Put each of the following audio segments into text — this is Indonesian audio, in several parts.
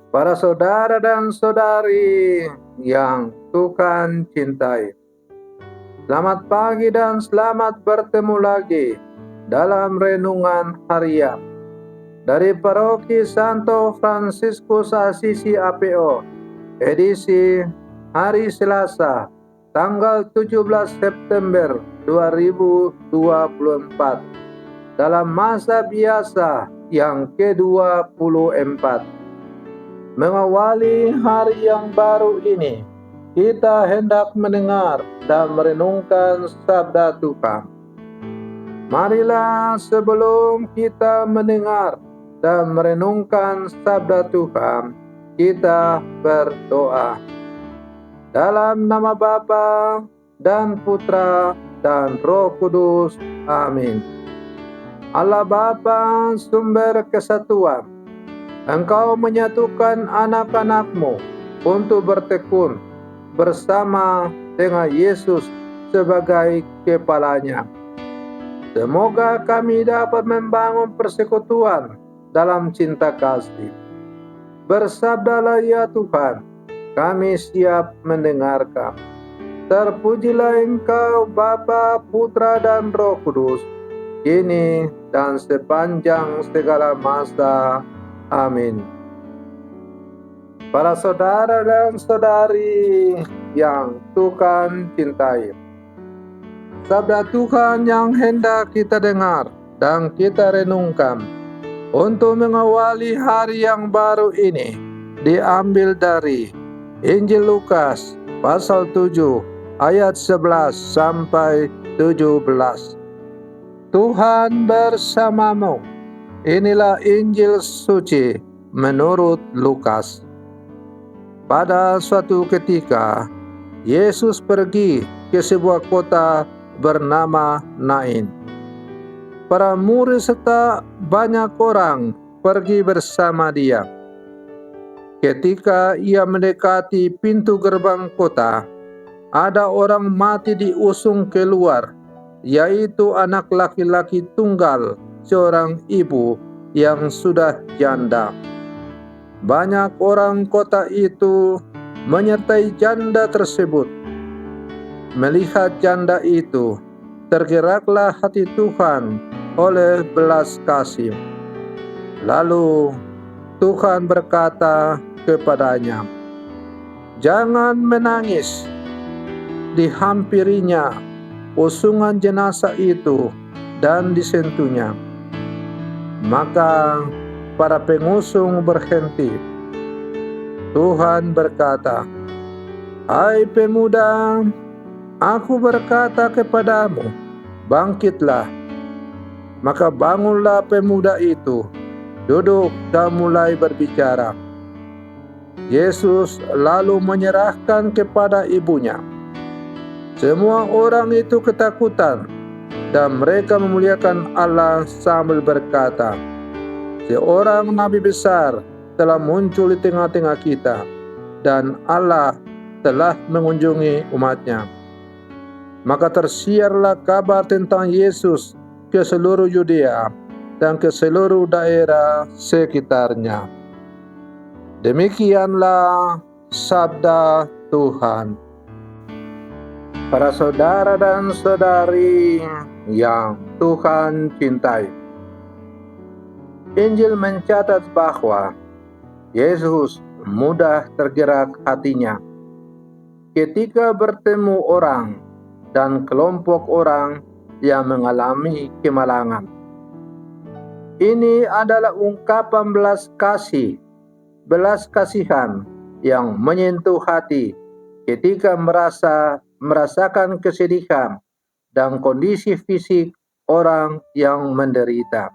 Para saudara dan saudari yang Tuhan cintai, selamat pagi dan selamat bertemu lagi dalam renungan harian dari Paroki Santo Fransiskus Assisi APO, edisi hari Selasa, tanggal 17 September 2024, dalam masa biasa yang ke-24. Mengawali hari yang baru ini, kita hendak mendengar dan merenungkan sabda Tuhan. Marilah sebelum kita mendengar dan merenungkan sabda Tuhan, kita berdoa. Dalam nama Bapa dan Putra dan Roh Kudus. Amin. Allah Bapa, sumber kesatuan, Engkau menyatukan anak-anak-Mu untuk bertekun bersama dengan Yesus sebagai kepalanya. Semoga kami dapat membangun persekutuan dalam cinta kasih. Bersabdalah ya Tuhan, kami siap mendengarkan. Terpujilah Engkau Bapa, Putra dan Roh Kudus, kini dan sepanjang segala masa. Amin. Para saudara dan saudari yang Tuhan cintai, sabda Tuhan yang hendak kita dengar dan kita renungkan untuk mengawali hari yang baru ini diambil dari Injil Lukas pasal 7 ayat 11 sampai 17. Tuhan bersamamu. Inilah Injil suci menurut Lukas. Pada suatu ketika, Yesus pergi ke sebuah kota bernama Nain. Para murid serta banyak orang pergi bersama dia. Ketika ia mendekati pintu gerbang kota, ada orang mati diusung keluar, yaitu anak laki-laki tunggal seorang ibu yang sudah janda. Banyak orang kota itu menyertai janda tersebut. Melihat janda itu, tergeraklah hati Tuhan oleh belas kasih. Lalu Tuhan berkata kepadanya, "Jangan menangis." Dihampirinya usungan jenazah itu dan disentuhnya. Maka para pengusung berhenti. Tuhan berkata, "Hai pemuda, aku berkata kepadamu, bangkitlah." Maka bangunlah pemuda itu, duduk dan mulai berbicara. Yesus lalu menyerahkan kepada ibunya. Semua orang itu ketakutan dan mereka memuliakan Allah sambil berkata, "Seorang nabi besar telah muncul di tengah-tengah kita, dan Allah telah mengunjungi umatnya." Maka tersiarlah kabar tentang Yesus ke seluruh Yudea dan ke seluruh daerah sekitarnya. Demikianlah sabda Tuhan. Para saudara dan saudari yang Tuhan cintai, Injil mencatat bahwa Yesus mudah tergerak hatinya ketika bertemu orang dan kelompok orang yang mengalami kemalangan. Ini adalah ungkapan belas kasihan yang menyentuh hati ketika merasakan kesedihan dan kondisi fisik orang yang menderita.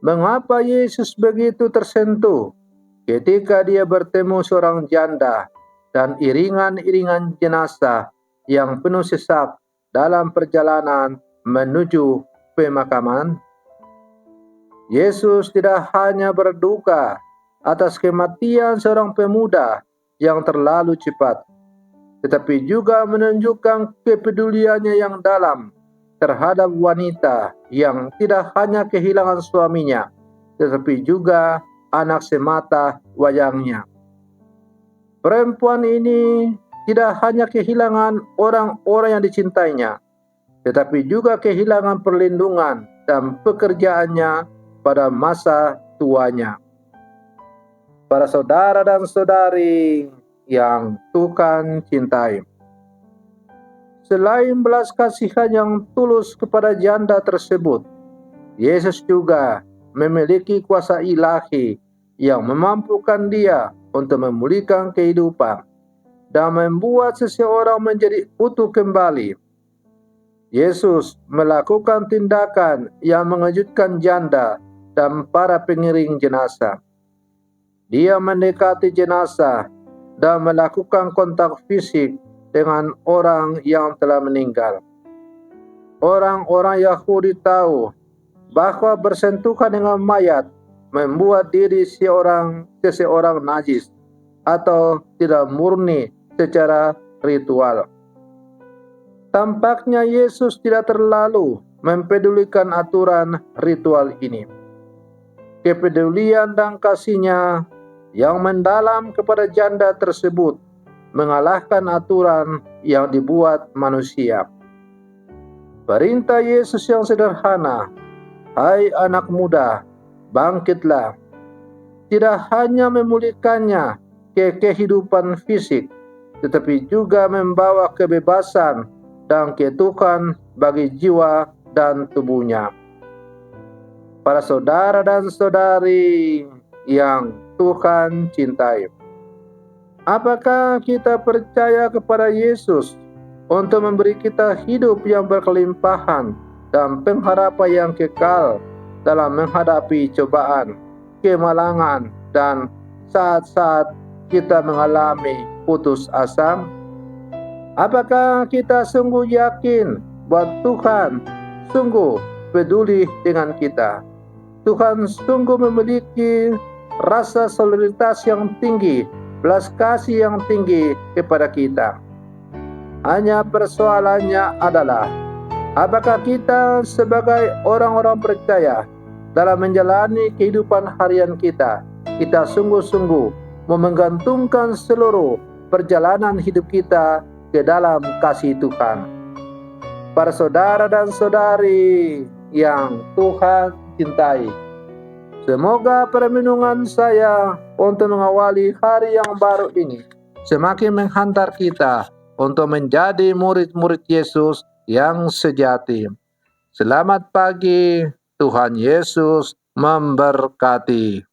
Mengapa Yesus begitu tersentuh ketika dia bertemu seorang janda dan iringan-iringan jenazah yang penuh sesak dalam perjalanan menuju pemakaman? Yesus tidak hanya berduka atas kematian seorang pemuda yang terlalu cepat, tetapi juga menunjukkan kepeduliannya yang dalam terhadap wanita yang tidak hanya kehilangan suaminya, tetapi juga anak semata wayangnya. Perempuan ini tidak hanya kehilangan orang-orang yang dicintainya, tetapi juga kehilangan perlindungan dan pekerjaannya pada masa tuanya. Para saudara dan saudari yang Tuhan cintai, selain belas kasihan yang tulus kepada janda tersebut, Yesus juga memiliki kuasa ilahi yang memampukan dia untuk memulihkan kehidupan dan membuat seseorang menjadi utuh kembali. Yesus melakukan tindakan yang mengejutkan janda dan para pengiring jenazah. Dia mendekati jenazah dan melakukan kontak fisik dengan orang yang telah meninggal. Orang-orang Yahudi tahu bahwa bersentuhan dengan mayat membuat diri seseorang najis atau tidak murni secara ritual. Tampaknya Yesus tidak terlalu mempedulikan aturan ritual ini. Kepedulian dan kasih-Nya yang mendalam kepada janda tersebut mengalahkan aturan yang dibuat manusia. Perintah Yesus yang sederhana, "Hai anak muda, bangkitlah," tidak hanya memulihkannya ke kehidupan fisik, tetapi juga membawa kebebasan dan keutuhan bagi jiwa dan tubuhnya. Para saudara dan saudari yang Tuhan cintai, apakah kita percaya kepada Yesus untuk memberi kita hidup yang berkelimpahan dan pengharapan yang kekal dalam menghadapi cobaan, kemalangan, dan saat-saat kita mengalami putus asa? Apakah kita sungguh yakin bahwa Tuhan sungguh peduli dengan kita? Tuhan sungguh memiliki rasa solidaritas yang tinggi, belas kasih yang tinggi kepada kita. Hanya persoalannya adalah, apakah kita sebagai orang-orang percaya dalam menjalani kehidupan harian kita sungguh-sungguh menggantungkan seluruh perjalanan hidup kita ke dalam kasih Tuhan. Para saudara dan saudari yang Tuhan cintai, semoga permenungan saya untuk mengawali hari yang baru ini semakin menghantar kita untuk menjadi murid-murid Yesus yang sejati. Selamat pagi, Tuhan Yesus memberkati.